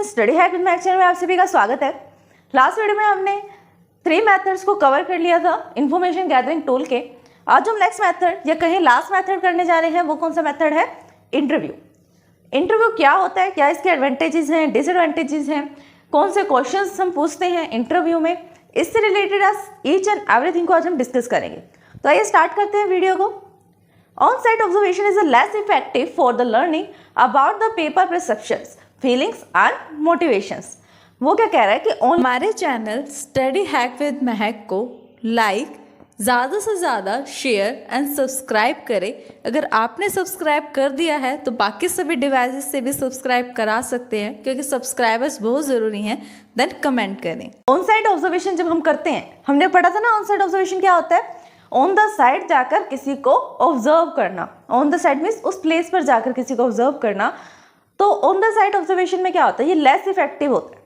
Study hack with math channel में आप सभी का स्वागत है। लास्ट वीडियो में हमने 3 मेथड्स को कवर कर लिया था इंफॉर्मेशन गैदरिंग टूल के। आज हम नेक्स्ट मेथड या कहीं लास्ट मेथड करने जा रहे हैं। वो कौन सा मेथड है? इंटरव्यू। इंटरव्यू क्या होता है, क्या इसके एडवांटेजेस हैं, डिसएडवांटेजेस हैं, कौन से क्वेश्चंस हम पूछते हैं इंटरव्यू में, इससे रिलेटेड ईच एंड एवरीथिंग को आज हम डिस्कस करेंगे। तो आइए स्टार्ट करते हैं वीडियो को। On-site observation is less effective for the learning about the paper perceptions, feelings and motivations। वो क्या कह रहा है कि हमारे चैनल स्टडी हैक विद महक को लाइक, ज़्यादा से ज़्यादा शेयर एंड सब्सक्राइब करें। अगर आपने सब्सक्राइब कर दिया है तो बाकी सभी डिवाइसेस से भी सब्सक्राइब करा सकते हैं, क्योंकि सब्सक्राइबर्स बहुत ज़रूरी हैं। देन कमेंट करें। ऑन साइट ऑब्जर्वेशन जब हम करते हैं, हमने पढ़ा था ना ऑन साइट ऑब्जर्वेशन क्या होता है? ऑन द साइड जाकर किसी को ऑब्जर्व करना। ऑन द साइड मीन्स उस प्लेस पर जाकर किसी को ऑब्जर्व करना। तो ऑन द साइड ऑब्जर्वेशन में क्या होता है? ये लेस इफेक्टिव होता है।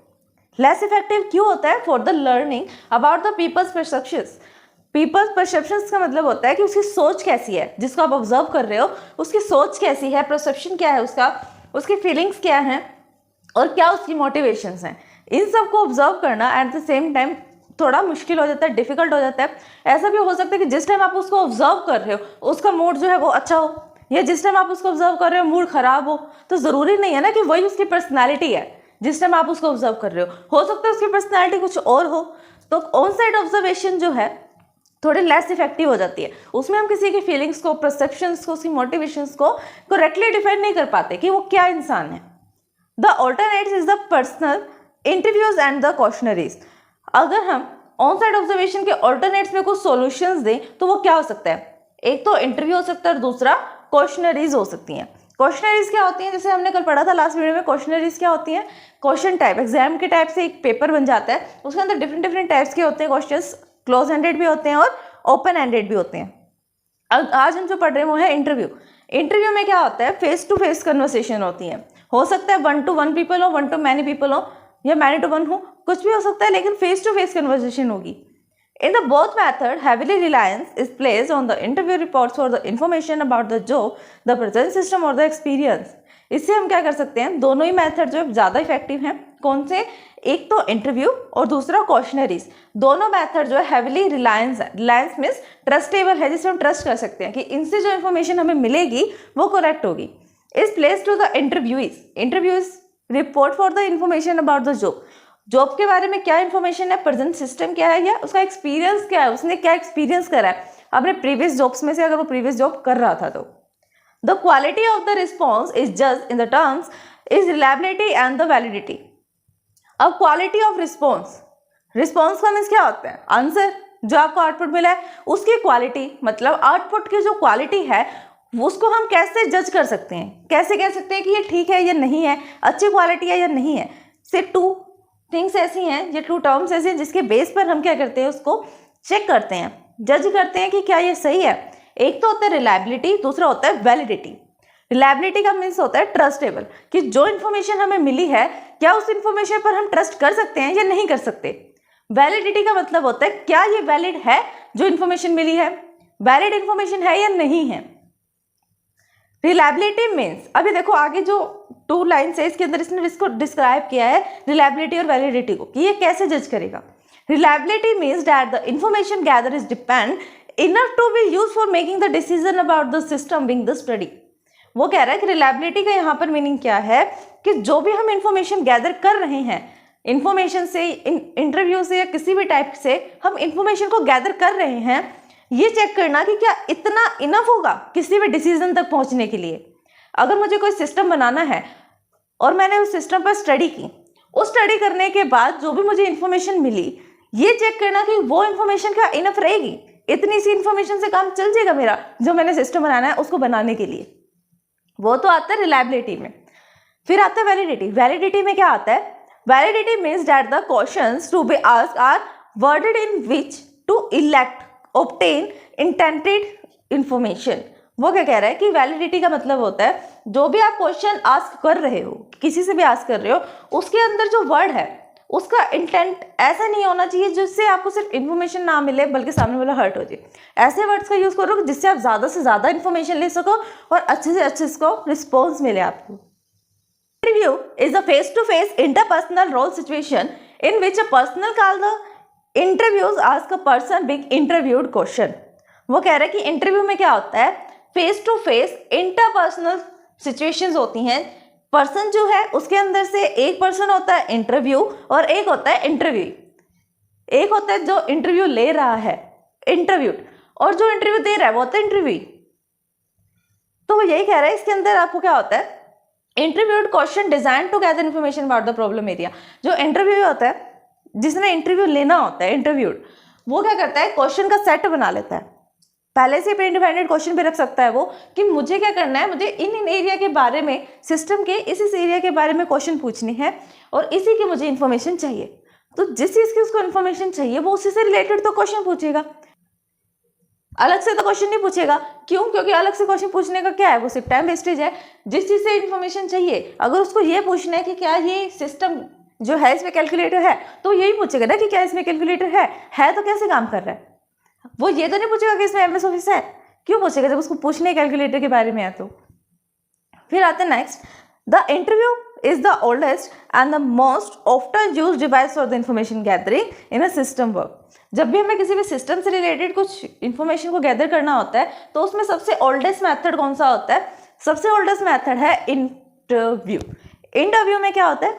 लेस इफेक्टिव क्यों होता है? For the learning about the people's perceptions. People's perceptions का मतलब होता है कि उसकी सोच कैसी है, जिसको आप ऑब्जर्व कर रहे हो उसकी सोच कैसी है, परसेप्शन क्या है उसका, उसकी फीलिंग्स क्या हैं और क्या उसकी मोटिवेशंस हैं। इन सब को ऑब्जर्व करना एट द सेम टाइम थोड़ा मुश्किल हो जाता है, डिफिकल्ट हो जाता है। ऐसा भी हो सकता है कि जिस टाइम आप उसको ऑब्जर्व कर रहे हो उसका मूड जो है वो अच्छा हो, या जिस टाइम आप उसको ऑब्जर्व कर रहे हो मूड खराब हो। तो ज़रूरी नहीं है ना कि वही उसकी पर्सनैलिटी है जिस टाइम आप उसको ऑब्जर्व कर रहे हो सकता है उसकी पर्सनैलिटी कुछ और हो। तो ऑन साइड ऑब्जर्वेशन जो है थोड़ी लेस इफेक्टिव हो जाती है। उसमें हम किसी की फीलिंग्स को, परसेप्शंस को, उसकी मोटिवेशंस को करेक्टली डिफाइन नहीं कर पाते कि वो क्या इंसान है। The alternative is the personal interviews and the questionnaires. अगर हम ऑन साइड ऑब्जर्वेशन के ऑल्टरनेट्स में कुछ सॉल्यूशंस दें तो वो क्या हो सकता है? एक तो इंटरव्यू हो सकता है और दूसरा क्वेश्चनरीज हो सकती हैं। क्वेश्चनरीज क्या होती हैं? जैसे हमने कल पढ़ा था लास्ट वीडियो में, क्वेश्चनरीज क्या होती हैं? क्वेश्चन टाइप, एग्जाम के टाइप से एक पेपर बन जाता है, उसके अंदर डिफरेंट डिफरेंट टाइप्स के होते हैं क्वेश्चंस। क्लोज एंडेड भी होते हैं और ओपन एंडेड भी होते हैं। आज हम जो पढ़ रहे हैं वो है इंटरव्यू। इंटरव्यू में क्या होता है? फेस टू फेस कन्वर्सेशन होती है। हो सकता है 1 to 1 पीपल हो, 1 to many पीपल हो, या मैनी टू वन हो, कुछ भी हो सकता है, लेकिन फेस टू फेस कन्वर्सेशन होगी। In the both method heavily reliance is placed on the interview reports for the information about the job, the present system और the experience। इससे हम क्या कर सकते हैं? दोनों ही मेथड जो है ज़्यादा इफेक्टिव हैं। कौन से? एक तो इंटरव्यू और दूसरा क्वेश्चनरीज। दोनों मेथड जो है हैविली रिलायंस है। रिलायंस मीन्स ट्रस्टेबल है, जिसे हम ट्रस्ट कर सकते हैं कि इनसे जो इन्फॉर्मेशन हमें मिलेगी वो करेक्ट होगी। Is place to the interviews report for the information about the job के बारे में क्या इन्फॉर्मेशन है, प्रेजेंट सिस्टम क्या है, या उसका एक्सपीरियंस क्या है, उसने क्या एक्सपीरियंस करा है अपने प्रीवियस जॉब्स में से, अगर वो प्रीवियस जॉब कर रहा था तो। The quality of the response is जज in the terms is reliability and the validity. अब क्वालिटी ऑफ रिस्पॉन्स का मीन्स क्या होता है? आंसर जो आपको आउटपुट मिला है उसकी क्वालिटी, मतलब आउटपुट की जो क्वालिटी है उसको हम कैसे जज कर सकते हैं, कैसे कह सकते हैं कि ये ठीक है या नहीं है, अच्छी क्वालिटी है या नहीं है। सिर्फ 2 थिंग्स ऐसी हैं, ये 2 टर्म्स ऐसे हैं जिसके बेस पर हम क्या करते हैं? उसको चेक करते हैं, जज करते हैं कि क्या ये सही है। एक तो होता है रिलायबिलिटी, दूसरा होता है वैलिडिटी। रिलायबिलिटी का मीन्स होता है ट्रस्टेबल, कि जो इन्फॉर्मेशन हमें मिली है क्या उस इन्फॉर्मेशन पर हम ट्रस्ट कर सकते हैं या नहीं कर सकते। वैलिडिटी का मतलब होता है क्या ये वैलिड है, जो इन्फॉर्मेशन मिली है वैलिड इन्फॉर्मेशन है या नहीं है। रिलायबिलिटी मीन्स, अभी देखो आगे जो 2 लाइन्स है इसके अंदर इसने इसको डिस्क्राइब किया है रिलायबिलिटी और वैलिडिटी को, कि ये कैसे जज करेगा। Reliability means that the information gather is depend enough to be use for making the decision about the system being the study. वो कह रहा है कि रिलायबिलिटी का यहाँ पर मीनिंग क्या है कि जो भी हम इंफॉर्मेशन गैदर कर रहे हैं, इंफॉर्मेशन से, इंटरव्यू से या किसी भी टाइप से हम इंफॉर्मेशन को गैदर कर रहे हैं, ये चेक करना कि क्या इतना इनफ होगा किसी भी डिसीजन तक पहुंचने के लिए। अगर मुझे कोई सिस्टम बनाना है और मैंने उस सिस्टम पर स्टडी की, उस स्टडी करने के बाद जो भी मुझे इन्फॉर्मेशन मिली, ये चेक करना कि वो इन्फॉर्मेशन क्या इनफ रहेगी, इतनी सी इन्फॉर्मेशन से काम चल जाएगा मेरा जो मैंने सिस्टम बनाना है उसको बनाने के लिए। वो तो आता है रिलायबिलिटी में। फिर आता है वैलिडिटी। वैलिडिटी में क्या आता है? Validity means that the questions to be asked are worded in which to elect obtain intended information। वो क्या कह रहा है कि वैलिडिटी का मतलब होता है जो भी आप क्वेश्चन आस्क कर रहे हो, किसी से भी आस्क कर रहे हो, उसके अंदर जो वर्ड है उसका इंटेंट ऐसा नहीं होना चाहिए जिससे आपको सिर्फ इन्फॉर्मेशन ना मिले बल्कि सामने वाला हर्ट हो जाए। ऐसे वर्ड्स का यूज करो जिससे आप ज़्यादा से ज़्यादा इन्फॉर्मेशन ले सको और अच्छे से अच्छे इसको रिस्पॉन्स मिले आपको। Interview is a face-to-face interpersonal role situation in which a person called the interviews ask a person being interviewed question. वो कह रहा है कि इंटरव्यू में क्या होता है, face to face interpersonal situations होती हैं. पर्सन जो है उसके अंदर से एक पर्सन होता है इंटरव्यू और एक होता है इंटरव्यू. एक होता है जो इंटरव्यू ले रहा है इंटरव्यूड, और जो इंटरव्यू दे रहा है वो होता है इंटरव्यू. तो वो यही कह रहा है इसके अंदर आपको क्या होता है, interviewed question design to gather information about the problem area. जो इंटरव्यू होता है, जिसने इंटरव्यू लेना होता है इंटरव्यूड, वो क्या करता है, क्वेश्चन का सेट बना लेता है. पहले से प्री डिफाइंड क्वेश्चन भी रख सकता है वो कि मुझे क्या करना है, मुझे इन एरिया के बारे में, सिस्टम के इस एरिया के बारे में क्वेश्चन पूछनी है और इसी की मुझे इन्फॉर्मेशन चाहिए. तो जिस चीज़ की उसको इन्फॉर्मेशन चाहिए वो उसी से रिलेटेड तो क्वेश्चन पूछेगा, अलग से तो क्वेश्चन नहीं पूछेगा. क्यों? क्योंकि अलग से क्वेश्चन पूछने का क्या है, वो सिर्फ टाइम वेस्टेज है. जिस चीज़ से इन्फॉर्मेशन चाहिए, अगर उसको ये पूछना है कि क्या ये सिस्टम जो है इसमें कैलकुलेटर है, तो यही पूछेगा ना कि क्या इसमें कैलकुलेटर है तो कैसे काम कर रहा है. वो ये तो नहीं पूछेगा कि इसमें MS ऑफिस है. क्यों पूछेगा? जब उसको पूछने कैलकुलेटर के बारे में है. तो फिर आते हैं next, the interview is the oldest and the most often used device for the information gathering in a system work. जब भी हमें किसी भी सिस्टम से रिलेटेड कुछ इन्फॉर्मेशन को गैदर करना होता है तो उसमें सबसे ओल्डेस्ट मेथड कौन सा होता है? सबसे ओल्डेस्ट मेथड है इंटरव्यू. इंटरव्यू में क्या होता है,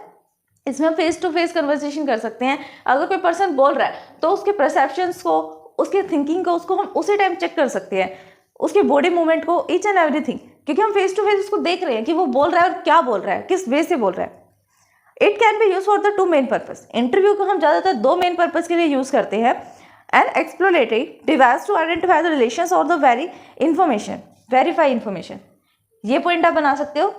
इसमें हम फेस टू फेस कन्वर्सेशन कर सकते हैं. अगर कोई पर्सन बोल रहा है तो उसके परसेप्शंस को, उसके थिंकिंग को, उसको हम उसी टाइम चेक कर सकते हैं, उसके बॉडी मूवमेंट को, ईच एंड एवरीथिंग, क्योंकि हम फेस टू फेस उसको देख रहे हैं कि वो बोल रहा है और क्या बोल रहा है, किस वे से बोल रहा है. It can be use for the two main purpose. Interview को हम ज़्यादातर दो मेन पर्पज के लिए यूज करते हैं. An exploratory device to identify the relations और द वेरीफाई इन्फॉर्मेशन. ये पॉइंट आप बना सकते हो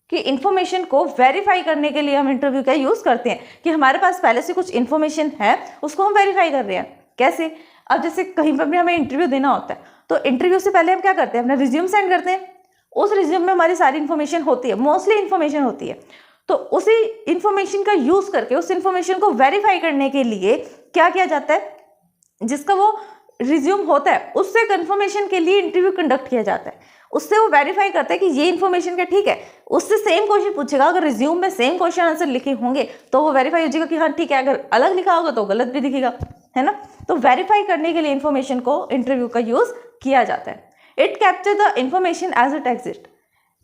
कि इन्फॉर्मेशन को वेरीफाई करने के लिए हम इंटरव्यू का यूज़ करते हैं, कि हमारे पास पहले से कुछ इन्फॉर्मेशन है, उसको हम वेरीफाई कर रहे हैं. कैसे? अब जैसे कहीं पर भी हमें इंटरव्यू देना होता है तो इंटरव्यू से पहले हम क्या करते हैं, अपना रिज्यूम सेंड करते हैं. उस रिज्यूम में हमारी सारी इन्फॉर्मेशन होती है, मोस्टली इन्फॉर्मेशन होती है. तो उसी इन्फॉर्मेशन का यूज़ करके उस इन्फॉर्मेशन को वेरीफाई करने के लिए क्या किया जाता है, जिसका वो रिज्यूम होता है उससे कंफर्मेशन के लिए इंटरव्यू कंडक्ट किया जाता है. उससे वो वेरीफाई करता है कि ये इन्फॉर्मेशन क्या ठीक है. उससे सेम क्वेश्चन पूछेगा, अगर रिज्यूम में सेम क्वेश्चन आंसर लिखे होंगे तो वो वेरीफाई हो जाएगा कि हाँ ठीक है. अगर अलग लिखा होगा तो गलत भी दिखेगा, है ना. तो वेरीफाई करने के लिए इन्फॉर्मेशन को इंटरव्यू का यूज किया जाता है. It capture the information as it exist.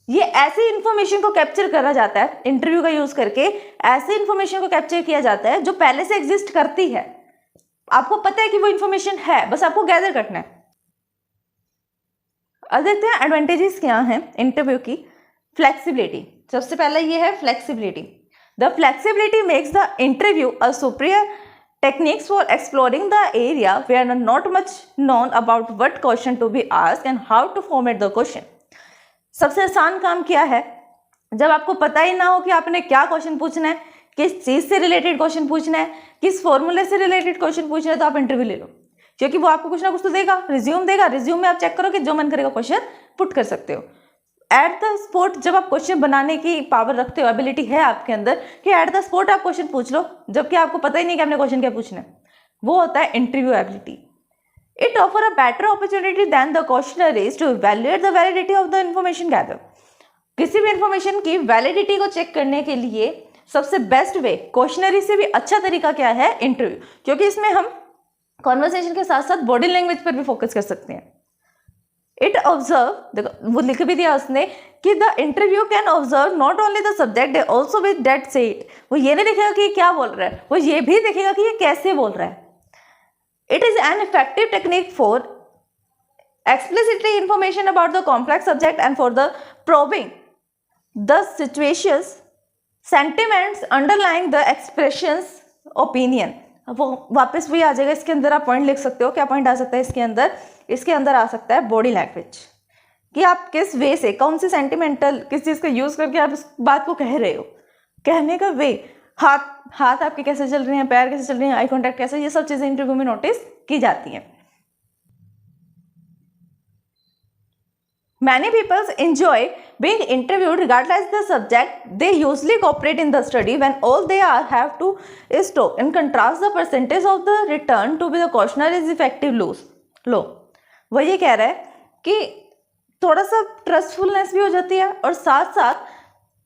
ये ऐसी इन्फॉर्मेशन को कैप्चर करा जाता है इंटरव्यू का यूज करके, ऐसे इन्फॉर्मेशन को कैप्चर किया जाता है जो पहले से एग्जिस्ट करती है. आपको पता है कि वो इन्फॉर्मेशन है, बस आपको गैदर करना है. अब देखते हैं एडवांटेजेस क्या हैं इंटरव्यू की. फ्लेक्सिबिलिटी, सबसे पहला ये है flexibility. The flexibility makes the interview a superior techniques for exploring the area where not much known about what question to be asked and how to format the question. सबसे आसान काम क्या है, जब आपको पता ही ना हो कि आपने क्या क्वेश्चन पूछना है, किस चीज़ से रिलेटेड क्वेश्चन पूछना है, किस फॉर्मूले से रिलेटेड क्वेश्चन पूछना है, तो आप इंटरव्यू ले लो. क्योंकि वो आपको कुछ ना कुछ तो देगा, रिज्यूम देगा. रिज्यूम में आप चेक करो कि जो मन करेगा क्वेश्चन पुट कर सकते हो. एट द स्पॉट जब आप क्वेश्चन बनाने की पावर रखते हो, एबिलिटी है आपके अंदर कि एट द स्पॉट आप क्वेश्चन पूछ लो, जबकि आपको पता ही नहीं कि आपने क्वेश्चन क्या पूछना है, वो होता है interview ability. It offer a better opportunity than the questionnaires to evaluate the validity of the information gather. किसी भी इन्फॉर्मेशन की वैलिडिटी को चेक करने के लिए सबसे बेस्ट वे, क्वेश्चनरी से भी अच्छा तरीका क्या है, इंटरव्यू. क्योंकि इसमें हम कॉन्वर्सेशन के साथ साथ बॉडी लैंग्वेज पर भी फोकस कर सकते हैं. इट ऑब्जर्व, देखो वो लिख भी दिया उसने कि the interview can observe not only the subject also with date say it. वो ये नहीं देखेगा कि क्या बोल रहा है, वो ये भी देखेगा कि ये कैसे बोल रहा है. It is an effective technique for explicitly information about the complex subject and for the probing the situations, sentiments underlying the expressions, opinion. वो वापस वही आ जाएगा. इसके अंदर आप पॉइंट लिख सकते हो. क्या पॉइंट आ सकता है इसके अंदर? इसके अंदर आ सकता है बॉडी लैंग्वेज, कि आप किस वे से, कौन सी सेंटिमेंटल, किस चीज़ का यूज़ करके आप इस बात को कह रहे हो, कहने का वे, हाथ आपके कैसे चल रहे हैं, पैर कैसे चल रहे हैं, आई कॉन्टैक्ट कैसे, ये सब चीज़ें इंटरव्यू में नोटिस की जाती हैं. Many people enjoy being interviewed regardless the subject. They usually cooperate in the study when all they are have to is talk. In contrast, the percentage of the return to be the questioner is effective low. वो ये कह रहा है कि थोड़ा सा ट्रस्टफुलनेस भी हो जाती है और साथ साथ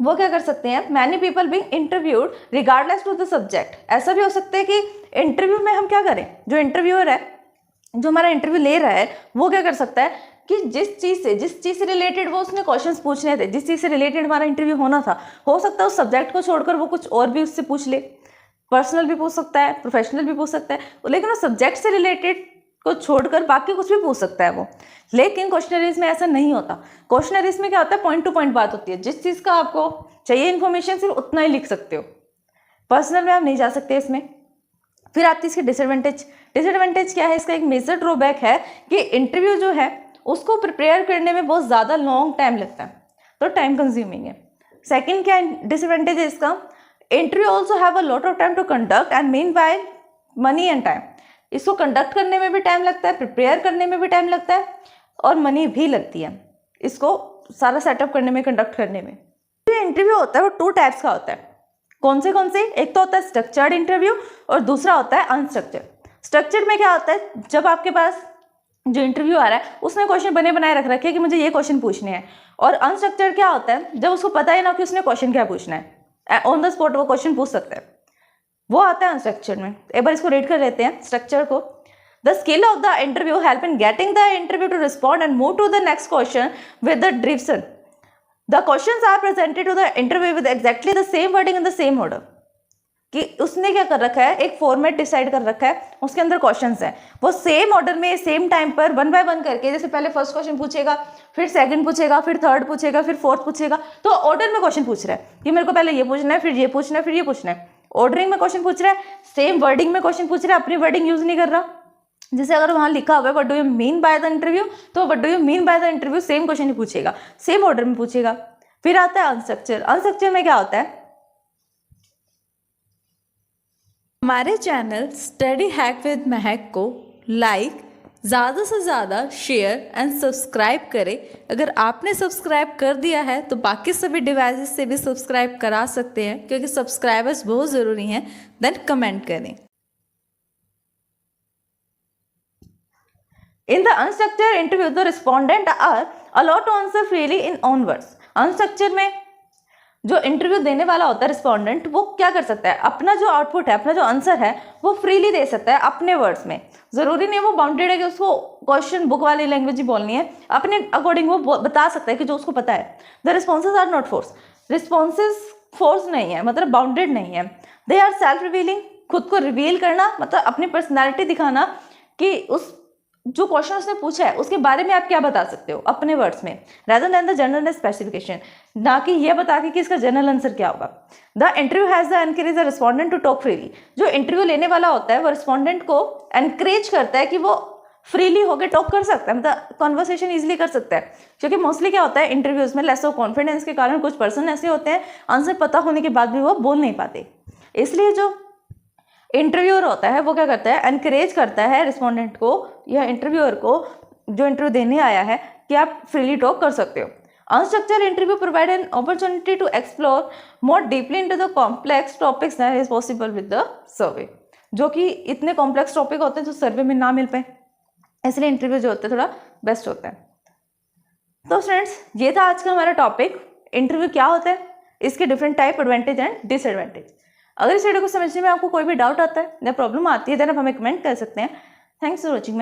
वो क्या कर सकते हैं, many people being interviewed regardless to the subject. ऐसा भी हो सकता है कि इंटरव्यू में हम क्या करें, जो इंटरव्यूअर है, जो हमारा इंटरव्यू ले रहा है, वो क्या कर सकता है कि जिस चीज़ से रिलेटेड वो उसने क्वेश्चंस पूछने थे, जिस चीज़ से रिलेटेड हमारा इंटरव्यू होना था, हो सकता है उस सब्जेक्ट को छोड़कर वो कुछ और भी उससे पूछ ले, पर्सनल भी पूछ सकता है, प्रोफेशनल भी पूछ सकता है, लेकिन उस सब्जेक्ट से रिलेटेड को छोड़कर बाकी कुछ भी पूछ सकता है वो। लेकिन क्वेश्चनरीज में ऐसा नहीं होता। क्वेश्चनरीज में क्या होता है, पॉइंट टू पॉइंट बात होती है, जिस चीज़ का आपको चाहिए इन्फॉर्मेशन सिर्फ उतना ही लिख सकते हो, पर्सनल में आप नहीं जा सकते इसमें। फिर आती है इसकी डिसएडवांटेज क्या है, इसका एक मेजर ड्रॉबैक है कि इंटरव्यू जो है उसको प्रिपेयर करने में बहुत ज़्यादा लॉन्ग टाइम लगता है, तो टाइम कंज्यूमिंग है। सेकेंड क्या डिसएडवांटेज है इसका, interview also have a lot of time to conduct and meanwhile money and time. इसको कंडक्ट करने में भी टाइम लगता है, प्रिपेयर करने में भी टाइम लगता है, और मनी भी लगती है इसको सारा सेटअप करने में, कंडक्ट करने में। जो इंटरव्यू होता है वो 2 टाइप्स का होता है। कौन से, एक तो होता है स्ट्रक्चर्ड इंटरव्यू और दूसरा होता है अनस्ट्रक्चर्ड। स्ट्रक्चर्ड में क्या होता है, जब आपके पास जो इंटरव्यू आ रहा है उसने क्वेश्चन बने बनाए रख रखे हैं कि मुझे ये क्वेश्चन पूछने हैं। और अनस्ट्रक्चर्ड क्या होता है, जब उसको पता ही ना कि उसने क्वेश्चन क्या पूछना है, ऑन द स्पॉट वो क्वेश्चन पूछ सकता है, वो आता है अनस्ट्रक्चर्ड में। एक बार इसको रीड कर लेते हैं स्ट्रक्चर को। The skill of the interview help in getting the interview to respond and move to the next question with the ड्रिफ्सन। The questions are presented to the interview with exactly the same wording in the same order. कि उसने क्या कर रखा है, एक format decide कर रखा है, उसके अंदर क्वेश्चंस हैं, वो सेम ऑर्डर में सेम टाइम पर 1 बाय 1 करके, जैसे पहले फर्स्ट क्वेश्चन पूछेगा, फिर सेकंड पूछेगा, फिर थर्ड पूछेगा, फिर फोर्थ पूछेगा, तो ऑर्डर में क्वेश्चन पूछ रहा है कि मेरे को पहले ये पूछना है, फिर ये पूछना है, फिर ये पूछना है। ऑर्डरिंग में क्वेश्चन पूछ रहा है, सेम वर्डिंग में क्वेश्चन पूछ रहा है, अपनी वर्डिंग यूज नहीं कर रहा। जैसे अगर वहाँ लिखा हुआ है what do you mean by the interview, तो what do you mean by the interview same question ही पूछेगा, सेम ऑर्डर में पूछेगा। फिर आता है अनस्ट्रक्चर में क्या होता है, हमारे चैनल स्टडी हैक विद महक को लाइक, ज़्यादा से ज़्यादा शेयर एंड सब्सक्राइब करें। अगर आपने सब्सक्राइब कर दिया है तो बाकी सभी डिवाइसेस से भी सब्सक्राइब करा सकते हैं, क्योंकि सब्सक्राइबर्स बहुत ज़रूरी हैं। देन कमेंट करें। In the unstructured interview, the respondent are allowed to answer freely in own words. Unstructured में जो इंटरव्यू देने वाला होता है रिस्पोंडेंट, वो क्या कर सकता है, अपना जो आउटपुट है, अपना जो आंसर है, वो फ्रीली दे सकता है अपने वर्ड्स में। जरूरी नहीं वो बाउंडेड है कि उसको क्वेश्चन बुक वाली लैंग्वेज ही बोलनी है, अपने अकॉर्डिंग वो बता सकता है कि जो उसको पता है। The responses are not force, responses force नहीं है, मतलब बाउंडेड नहीं है। दे आर सेल्फ रिवीलिंग, खुद को रिवील करना, मतलब अपनी पर्सनैलिटी दिखाना कि उस जो क्वेश्चन उसने पूछा है उसके बारे में आप क्या बता सकते हो अपने वर्ड्स में, rather than the general specification, ना कि ये बता के कि इसका जनरल आंसर क्या होगा। The interview has the encourage the respondent to talk freely, जो इंटरव्यू लेने वाला होता है वो रिस्पोंडेंट को एनकरेज करता है कि वो फ्रीली होकर टॉक कर सकता है, मतलब कॉन्वर्सेशन ईजिली कर सकता है। क्योंकि मोस्टली क्या होता है इंटरव्यूज में, लेस ऑफ कॉन्फिडेंस के कारण कुछ पर्सन ऐसे होते हैं आंसर पता होने के बाद भी वो बोल नहीं पाते। इसलिए जो इंटरव्यूअर होता है वो क्या करता है, एनकरेज करता है रिस्पोंडेंट को या इंटरव्यूअर को जो इंटरव्यू देने आया है कि आप फ्रीली टॉक कर सकते हो। Unstructured interview provide an opportunity to explore more deeply into the complex topics that is possible with the survey, जो कि इतने कॉम्प्लेक्स टॉपिक होते हैं जो सर्वे में ना मिल पाए, इसलिए इंटरव्यू जो होता है थोड़ा बेस्ट होता है। तो फ्रेंड्स, ये था आज का हमारा टॉपिक, इंटरव्यू क्या होता है, इसके different type, advantage and disadvantage. अगर इस वीडियो को समझने में आपको कोई भी डाउट आता है या प्रॉब्लम आती है, देन आप हमें कमेंट कर सकते हैं। Thanks for watching.